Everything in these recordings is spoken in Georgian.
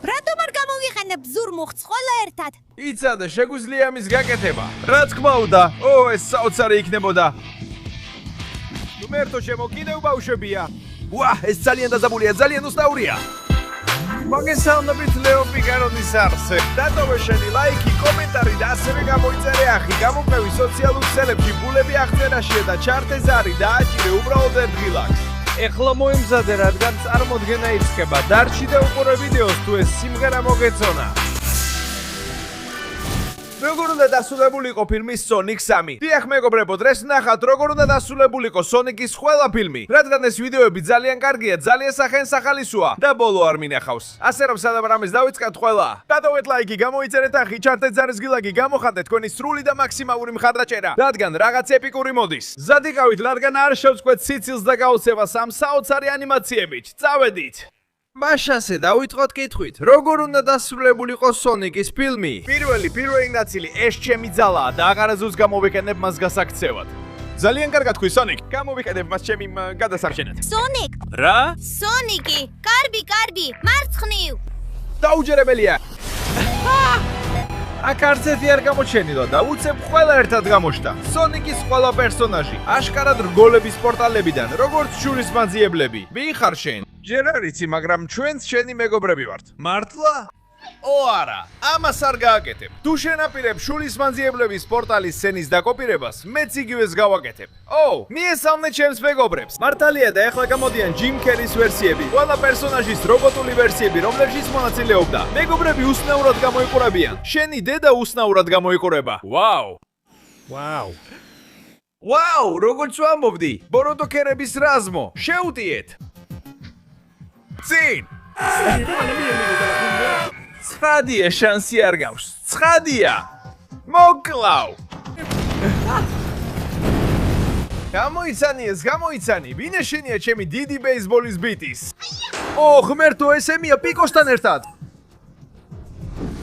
რატომ არ გამოვიყენებ ბზურ მუხტს ყველა ერთად? იცადე, შეგვიძლია ამის გაკეთება. რა თქმა უნდა. ეს საოცარი იქნებოდა. ნუმერტო შემო კიდევ ბავშვებია. ეს ძალიან დაზაბულია, ძალიან უსტაურია. მოგესალმებით ლეო პიკარონის არსზე. დატოვე შენი ლაიქი, კომენტარი და ასევე გამოიწერე ახი. გამომყევი სოციალურ ქსელებში, ბულები აღწერაშია და ჩართე ზარი და აჭირე უბრალოდ ერთ ღილაკს. ეხლა მოიმზადე, რადგან წარმოდგენა იწყება. დარჩი და უყურე ვიდეოს თუ ეს სიმღერა მოგეწონა. როგორ უნდა დასრულებულიყო ფილმი Sonic 3? დიახ მეგობრებო, დღეს ნახავთ როგორ უნდა დასრულებულიყო Sonic-ის ყველა ფილმი. რადგან ეს ვიდეოები ძალიან კარგია, ძალიან სახენსახალისოა და ბოლო არ მინახავს. ასე რომ სადამ რამეს დავიწყებთ ყველა. დატოვეთ ლაიქი, გამოიწერეთ ახი, ჩართეთ ზარის გილაკი, გამოხატეთ თქვენი სრული და მაქსიმალური მხარდაჭერა. რადგან რაღაც ეპიკური მოდის. ზადიყავით, რადგან არ შევწყვეთ სიცილს და გაოცებას ამ საოცარი ანიმაციებით. წავედით. მაშასე დავიწყოთ კითხვით. როგორ უნდა დასრულებულიყო Sonic-ის ფილმი? პირველი ნაწილი ეს ჩემი ძალაა და აღარაზუსტ გამოვიყენებ მას გასაქცევად. ძალიან კარგად თქვი Sonic. გამოვიყენებ მას ჩემი გადასარჩენად. Sonic! რა? Sonic-ი! კარბი, მარცხნივ! დაუჯერებელია. აქ არც ერთი არ გამოჩენილა და უცებ ყველა ერთად გამოჩნდა. Sonic-ის ყველა პერსონაჟი, აშკარად რგოლების პორტალებიდან, როგორც შურისმაძიებლები. ვიხარ შენ? ჯერ არ იცი, მაგრამ ჩვენც შენი მეგობრები ვართ. მართლა? არა, ამას არ გააკეთებ. თუ შენაპირებ შურისმაძიებლების პორტალის სცენის დაკოპირებას, მეც იგივეს გავაკეთებ. მიესალმე ჩემს მეგობრებს. მართალია და ეხლა გამოდიან Jim Carrey-ის ვერსიები, ყველა პერსონაჟის რობოტული ვერსიები, რომლებშიც მონაწილეობდა. მეგობრები უსნაურად გამოიყურებიან. შენი დედა უსნაურად გამოიყურება. ვაუ, როგორც ვამბობდი, ბოროტოკერების რაზმო, შეუტიეთ. წინ! ცხადია, შანსი არ გავს. ცხადია. მოკლავ. გამოიცანი. ვინ ეშენია ჩემი დიდი ბეისბოლის ბიტის? ღმერთო, ესემია პიკოსთან ერთად.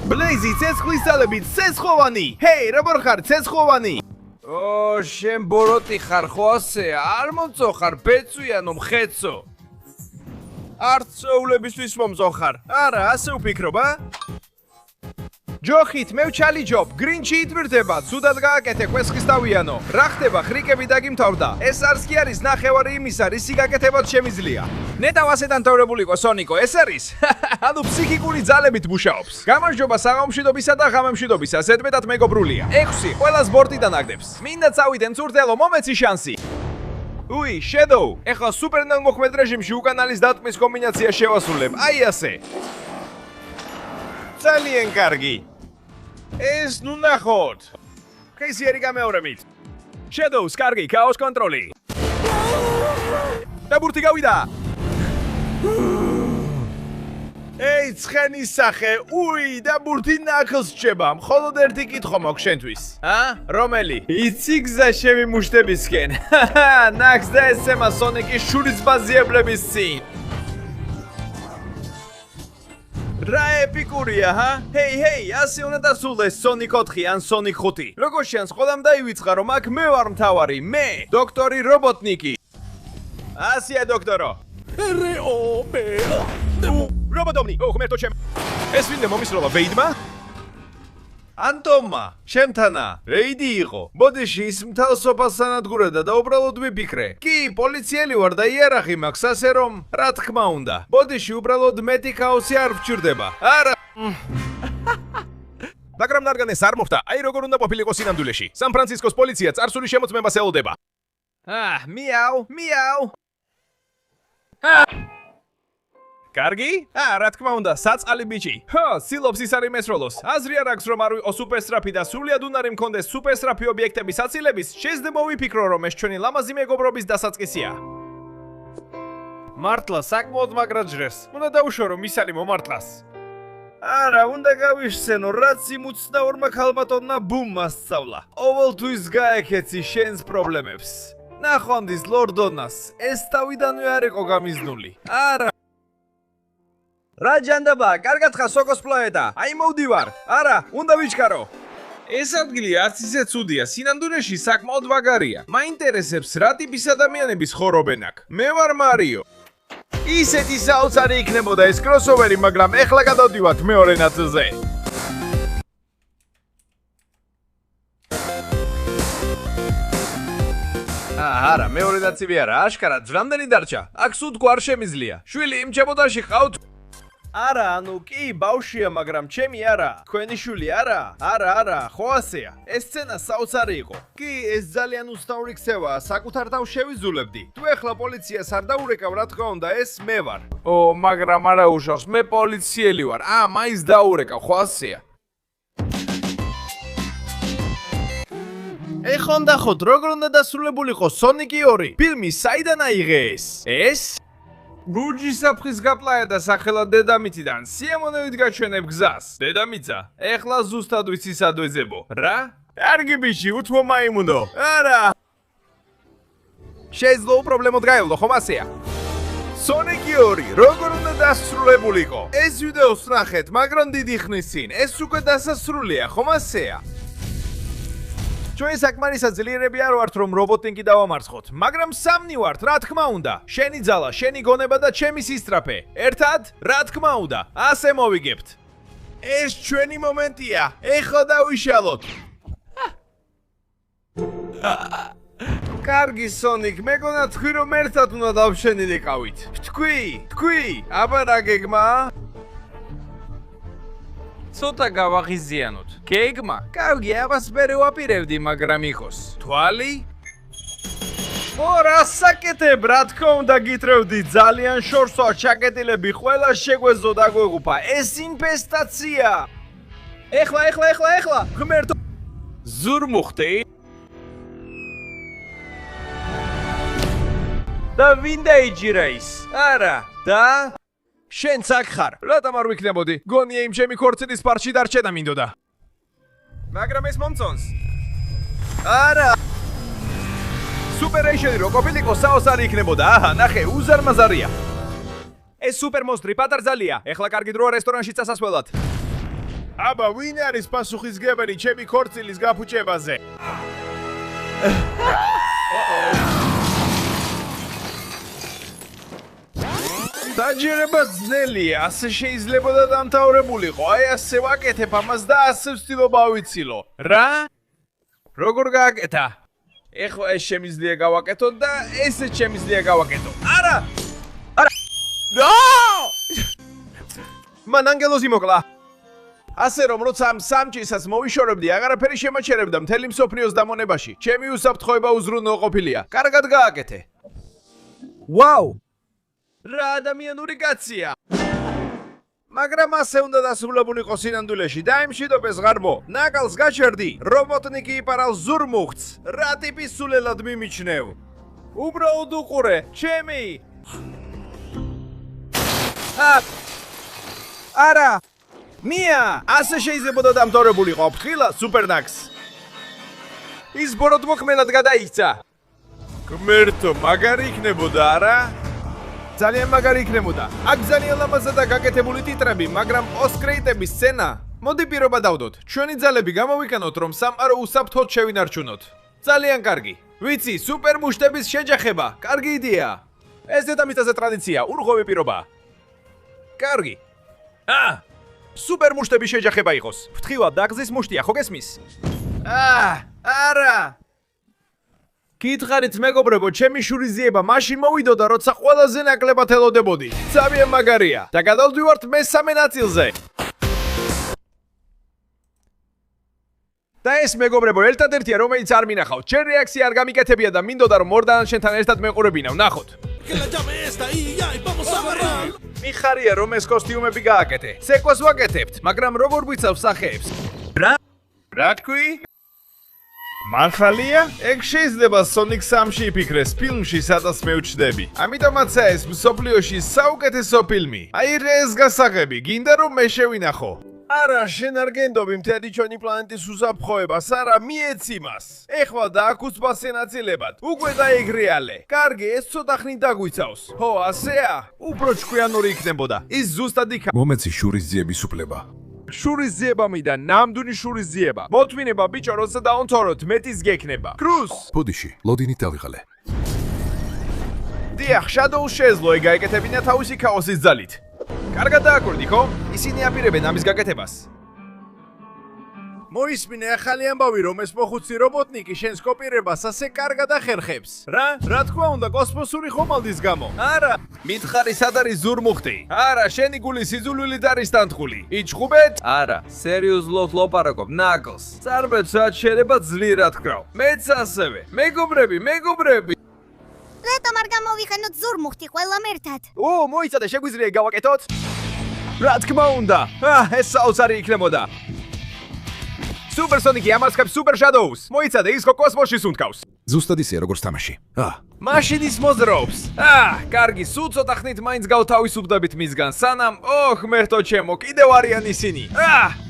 ბლეიზი, ცეცხლის ძალებით, ცეცხლოვანი. ჰეი, როგორ ხარ, ცეცხლოვანი? შენ ბოროტი ხარ ხო ასე? არ მომწოხარ, ბეწვიანო მხეცო. არც წოულებისთვის მომწოხარ. არა, ასე ვფიქრობ, ჯოხით, მე ვჩალი ჯობ, გრინჩი იტვირთება, ცუდად გააკეთე კვესხის თავიანო. რა ხდება, ხრიკები დაგიმთავრდა. ეს არც კი არის ნახევარი იმისა, რისი გაკეთებაც შემიძლია. ნეტავ ასე დანთავრებულიყო Sonic-ო, ეს არის? ანუ ფსიქიკური ძალებით მუშაობს. გამარჯობა საღამომშვიდობისა და ღამემშვიდობისა, ზედმეტად მეგობრულია. 6 ყველას ბორტიდან აგდებს. მინდა წავიდენ ცურთელო, მომეცი შანსი. Shadow, ეხლა სუპერნელმოქმედ რეჟიმში უკანალის დატმის კომბინაცია შევასრულებ. აი ასე. ძალიან კარგი. ეს ნუ ნახოთ. ხეისიერი გამეორებით. Shadows, კარგი, ქაოს კონტროლი. და ბურთი გავიდა. ცხენის სახე, და ბურთი ნახელს რჩება. მხოლოდ ერთი კითხვა მაქვს შენთვის. რომელი? იცი გზა შევიმუშტებისკენ. ნახს და ესემა Sonic-ის შურისმაძიებლების წინ. რა ეპიკურია, ჰეი, ასე უნდა დასრულდეს Sonic 4 ან Sonic 5. როგორ შანს ყველამ დაივიწყა, რომ აქ მე ვარ მთავარი, მე, დოქტორი რობოტნიკი. ასია დოქტორო. რობოტომნი, ღმერთო ჩემ. ეს ვინდა მომისროლა ვეიდმა? ანტომმა, ჩემთანა, რეიდი იყო. ბოდიში ის მთელსოფას ანადგურებდა და უბრალოდ ვიფიქრე. კი, პოლიციელი ვარ და იარაღი მაქვს, ასე რომ, რა თქმა უნდა. ბოდიში უბრალოდ მეტი ქაოსი არ ვჩერდება. არა. მაგრამ რადგან ეს არ მოხდა, აი როგორ უნდა ყოფილიყო სინამდვილეში. სან-ფრანცისკოს პოლიცია წარსული შემოწმებას ელოდება. მიაუ. კარგი? რა თქმა უნდა, საწყალი ბიჭი. სილობს ის არის მესროლოს. აზრი არ აქვს რომ არ ვიყო სუპერსტრაფი და სრულად უნარი მქონდეს სუპერსტრაფი ობიექტების საცილების, შეიძლება მოვიფიქრო რომ ეს ჩვენი ლამაზი მეგობრობის დასაწყისია. მართლა საკმაოდ მაგრად ჟრეს. უნდა დაუშვა რომ ის არის მომართლას. არა, უნდა გავიხსენო, რაც იმ უცნაურმა ქალბატონმა ბუმმა სწავლა. ყოველთვის გაეკეცი შენს პრობლემებს. ნახვამდის ლორდონას, ეს თავიდანვე არ იყო გამიზნული. არა. რა ჯანდაბა, კარგად ხარ სოკოს პლანეტა. აი მოვდივარ. არა, უნდა ვიჩქარო. ეს ადგილი არც ისე ცუდია, სინამდვილეში საკმაოდ ვაგარია. მაინტერესებს რა ტიპის ადამიანების ხორობენ აქ. მე ვარ მარიო. ისეთი საოცარი იქნებოდა ეს crossover-ი, მაგრამ ეხლა გადავდივართ მეორე ნაწილზე. არა, მეორე ნაწილი არა, აშკარად, რამდენი დარჩა? აქ სულ არ შემიძლია. შვილი იმ ჩემოდანში ყავთ? არა, ანუ კი, ბავშვია, მაგრამ ჩემი არა. თქვენი შვილი არა? არა, ხო ასეა. ეს სცენა საოცარი იყო. კი, ეს ძალიან უსტავრი ქცევაა, საკუთარ თავს შევიზულებდი. თუ ეხლა პოლიციას არ დაურეკავ, რა თქმა უნდა, ეს მე ვარ. მაგრამ არა უშავს, მე პოლიციელი ვარ. მაინც დაურეკავ, ხო ასეა. ეხლა ნახოთ, როგორ უნდა დასრულებულიყო Sonic 2. ფილმი საიდან აიღე ეს? ლურჯი საფხის გაპლაია და სახელად დედამიწიდან სიამოვნებით გაჩვენებ გზას. დედამიწა, ეხლა ზუსტად ვიცი სად ვეძებო. რა? კარგი ბიჭი, უთმო მაიმუნო. არა. შეძლო პრობლემოდ გაელო, ხომ ასეა? Sonic 2, როგორ უნდა დასრულებულიყო? ეს ვიდეოს ნახეთ, მაგრამ დიდი ხნის წინ. ეს უკვე დასასრულია, ხომ ასეა? ჩვენ საკმარისად ძლიერები არ ვართ, რომ რობოტინგი დავამარცხოთ, მაგრამ სამნი ვართ, რა თქმა უნდა. შენი ძალა, შენი გონება და ჩემი სისწრაფე. ერთად, რა თქმა უნდა, ასე მოვიგებთ. ეს ჩვენი მომენტია. ეხლა დავიშალოთ. კარგი Sonic, მეგონა თქვი რომ ერთად უნდა დავშენილიყავით. თქვი, აბა რა გეგმაა? ცოტა გავაღიზიანოთ. გეგმა? კარგი, აბას მერე ვაპირებდი, მაგრამ იყოს. თვალი? რა საკეთებ, რა თქმა უნდა გიტრევდი, ძალიან შორსოა ჩაკეტილები, ყველა შეგვეძლო და გვეღუპა. ეს ინფესტაცია. ეხლა, ღმერთო. ზურმუხტი? და ვინ დაიჯირა ის? არა, და შენ აქ ხარ. რატომ არ ვიქნებოდი? გონია იმ ჩემი ქორწილის პარკში დარჩენა მინდოდა. მაგრამ ეს მომწონს. არა. სუპერეიშენი რო ყოფილიყო საოცარი იქნებოდა. აჰა, ნახე, უზარმაზარია. ეს სუპერმონსტრი პატარძალია. ეხლა კარგი დროა რესტორანში წასასვლელად. აბა, ვინ არის პასუხისმგებელი ჩემი ქორწილის გაფუჭებაზე? დაჯერება ძნელია, ასე შეიძლებოდა დამთავრებულიყო. აი ასე ვაკეთებ ამას და ასე ვცდილობა ავიცილო. რა? როგორ გააკეთა? ეხლა ეს შემიძლია გავაკეთო და ესეც შემიძლია გავაკეთო. არა! მან ანგელოზი მოკლა. ასე რომ როცა ამ სამჭისას მოვიშორებდი, აღარაფერი შემაჩერებდა მთელი მსოფლიოს დამონებაში. ჩემი უსაფრთხოება უზრუნო ყოფილია. კარგად გააკეთე. ვაუ! რა ადამიანური კაცია. მაგრამ ასე უნდა დასრულებულიყო სინამდვილეში. დაიმშვიდობეს ღარბო. ნაკალს გაჩერდი. რობოტნიკი იპარავს ზურმუხტს. რა ტიპის სულელად მიმიჩნევ? უბრალოდ უყურე, ჩემი. არა. მია, ასე შეიძლებოდა დამთავრებულიყო. ფრთხილა სუპერნაქს. ის ბოროტმოქმედად გადაიქცა. ღმერთო, მაგარი იქნებოდა, არა? ძალიან მაგარი იქნებოდა. აქ ძალიან ლამაზად და გაკეთებული ტიტრები, მაგრამ პოსტკრედიტების სცენა. მოდი პირობა დავდოთ. ჩვენი ძალები გამოვიკანოთ, რომ სამყარო უსაფრთხოდ შევინარჩუნოთ. ძალიან კარგი. ვიცი, სუპერმუშტების შეჯახება. კარგი იდეა. ეს დედამიწაზე ტრადიცია, ურღვევი პირობა. კარგი. სუპერმუშტების შეჯახება იყოს. ფრთხილად დაგზის მუშტია, ხო გესმის? არა. გითხარით მეგობრებო, ჩემი შურიზიება მაშინ მოვიდოდა, როცა ყველაზე ნაკლებად ელოდებოდი. ძალიან მაგარია. და გადავდივართ მესამე ნაწილზე. და ეს მეგობრებო, ერთადერთია, რომელიც არ მინახავთ. ჩემ რეაქცია არ გამიკეთებია და მინდოდა რომ მორდან შენთან ერთად მეყურებინავ. ნახოთ. მიხარია რომ ეს კოსტიუმები გააკეთე. ცეკვას ვაკეთებთ, მაგრამ როგორ გვიცავს სახეებს? რა თქვი? მართალია? ეგ შეიძლება Sonic 3-ში იფიქრეს ფილმში, სადაც მე ვჩდები. ამიტომაცა ეს მსოფლიოში საუკეთესო ფილმი. აი ეს გასაღები, გინდა რომ მე შევინახო? არა, შენ არ გენდობი მთელი ჩვენი პლანეტის უსაფრთხოებას, არა, მიეცი მას. ეხლა დააკუც ბასენაცილებად. უკვე დაიგრიალე. კარგი, ეს ცოტა ხნით დაგვიცავს. ხო, ასეა? უფრო ჭკვიანური იქნებოდა. ის ზუსტად იქ მომეცი შურისძიების უფლება. შურისძიება მიდა, ნამდვილი შურისძიება. მოთმინება ბიჭო, როცა დაუნთოროთ, მეტის გექნება. კრუს! ფუდიში, ლოდინით დავიღალე. დიახ, Shadow-ს შეეძლო ეგ გაეკეთებინა თავისი ქაოსის ძალით. კარგად დააკვირდი, ხო? ისინი აპირებენ ამის გაკეთებას. მოისმინე ახალი ამბავი, რომ ეს მოხუცი რობოტნიკი შენს კოპირებას ასე კარგად ახერხებს. რა თქმა უნდა, კოსმოსური ხომალდის გამო. არა, მითხარი სად არის ზურმუხტი? არა, შენი გული სიძულვილით არის თანთხული. იჩხუბეთ? არა, სერიოზულად ლაპარაკობ, ნაკლს. წარბეთ რაც შეიძლება ძლიერად კრავ. მეც ასევე. მეგობრები. რატომ არ გამოვიხენოთ ზურმუხტი ყველამ ერთად? მოიცადე, შეგვიძლია გავაკეთოთ? რა თქმა უნდა. ეს საოცარი იქნებოდა. Supersonic-ი ამასხებს Super Shadows. მოიცადე, ის ხო კოსმოსში სუნთქავს. ზუსტად ისეა როგორც თამაში. მაშინის მოძრაობს. კარგი, სულ ცოტა ხნით მაინც გავთავისუფლდებით მისგან, სანამ, ღმერთო ჩემო, კიდევ არიან ისინი.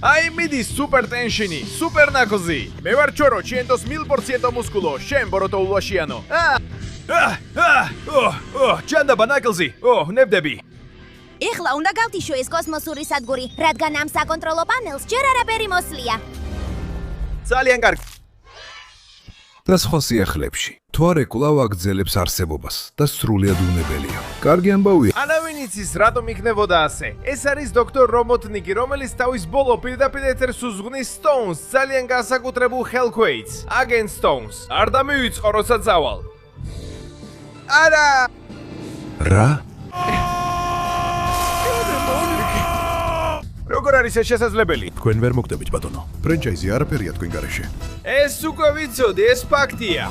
აი მიდის Super Tension-ი, Super Knuckles-ი. მე ვარ ჩორო, 100% მუსკულო, შენ ბოროტო ულვაშიანო. ჯანდაბა Knuckles-ი. ნებდები. ეხლა უნდა გავთიშო ეს კოსმოსური სადგური, რადგან ამ საკონტროლო პანელს ჯერ არაფერი მოსლია. ძალიან კარგი. და სხვა სიახლეებში. თვარე კვლავ აგრძელებს არსებობას და სრულიად უნებელია. კარგი ამბავია. ანავინ იცის, რატომ იქნებოდა ასე. ეს არის დოქტორ რობოტნიკი, რომელიც თავის ბოლო პირდაპირ ეთერს უძღვნის Stones, ძალიან განსაკუთრებულ Hellquakes, Agent Stones. არ დამივიწყო, როცა წავალ. არა! რა? როგორ არის ეს შესაძლებელი? თქვენ ვერ მოგდებით, ბატონო. ფრენჩაიზი არაფერია თქვენ გარეშე. ეს უკვე ვიცოდი, ეს ფაქტია.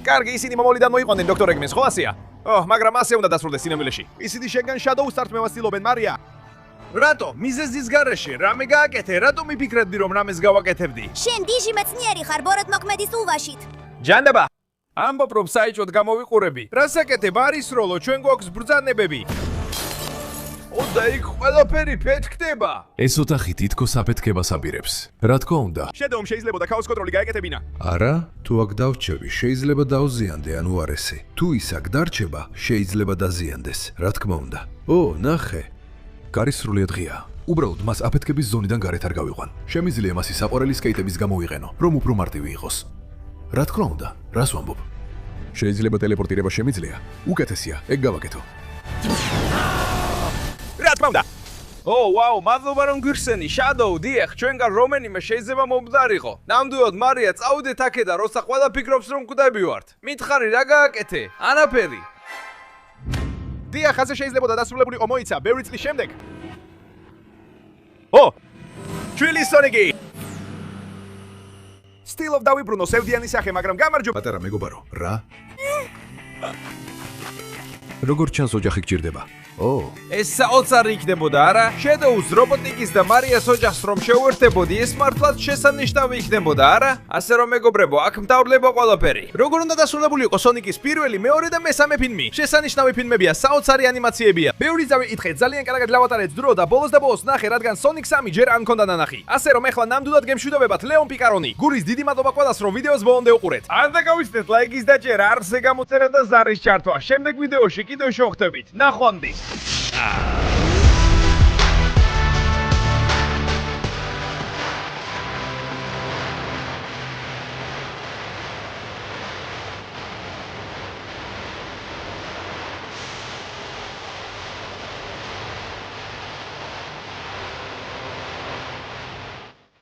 კარგი, ისინი მომოლიდან მოიყვანენ დოქტორ ეგმენს, ხო ასეა? მაგრამ ასე უნდა დასრულდეს სინამდვილეში. ისინი შენგან Shadow-ს წართმევას ცდილობენ, მარია. რატო? მიზეზის გარეშე, რამე გააკეთე? რატომ მიფიქრებდი, რომ რამეს გავაკეთებდი? შენ დიჟი მეცნიერი ხარ ბოროტ მოქმედის ულვაშით. ჯანდაბა. ამბობ, რომ საიჭოდ გამოვიყურები. რას აკეთებ? არის როლო, ჩვენ გვაქვს ბრძანებები. და იქ ყველაფერი ფეთქდება. ეს ოთახი თითქოს აფეთქებას აპირებს. რა თქმა უნდა. Shadow-მ შეიძლება და ქაოს კონტროლი გაეკეთებინა. არა, თუ აქ დავრჩევი, შეიძლება დავზიანდე, ანუ არესე. თუ ის აქ დარჩება, შეიძლება დაზიანდეს. რა თქმა უნდა. ნახე. კარი სრულიად ღია. უბრალოდ მას აფეთქების ზონიდან გარეთ არ გავიყვან. შემიძლია მას საყვარელი სკეიტების გამო ვიყენო, რომ უფრო მარტივი იყოს. რა თქმა უნდა, რას ვამბობ? შეიძლება ტელეპორტირება შემიძლია. უკეთესია, ეგ გავაკეთო. რა თქმა უნდა. ვაუ, მადლობა რომ გვიხსენი, Shadow, დიახ, ჩვენგან რომელიმე შეიძლება მომბდარიყო. ნამდვილად, მარია, წავიდეთ აქედან, როცა ყველა ფიქრობს, რომ გვდები ვართ. მითხარი, რა გააკეთე? ანაფერი. დიახ, ასე შეიძლება დასრულებულიყო, მოიცა, ბევრი წლის შემდეგ. ჩვილი Sonic-ი. სტილობ დავიბრუნო სევდიანი სახე, მაგრამ გამარჯობა. პატარა მეგობარო, რა? როგორ ჩანს ოჯახი გჭირდება? ეს საოცარი იქნებოდა, არა? Shadow-ს, რობოტნიკის და მარიას ოჯახს რომ შეუერთებოდი, ეს მართლაც შესანიშნავი იქნებოდა, არა? ასე რომ მეგობრებო, აქ მთავრდება ყველაფერი. როგორ უნდა დასრულებულიყო Sonic-ის პირველი, მეორე და მესამე ფილმი? შესანიშნავი ფილმებია, საოცარი ანიმაციებია. ბევრი ძავი იტყეთ, ძალიან კარგად ლავატარეთ დრო და ბოლოს ნახე, რადგან Sonic 3 ჯერ არ მქონდა ნანახი. ასე რომ ეხლა ნამდვილად გემშვიდობებათ ლეონ პიკარონი. გურის დიდი მადლობა ყველას, რომ ვიდეოს ბოლომდე უყურეთ. არ დაგავიწყდეთ ლაიკის დაჭერა, არსზე გამოწერა და ზარის ჩართვა. შემდეგ ვიდეოში კიდევ შევხვდებით. ნახვამდის.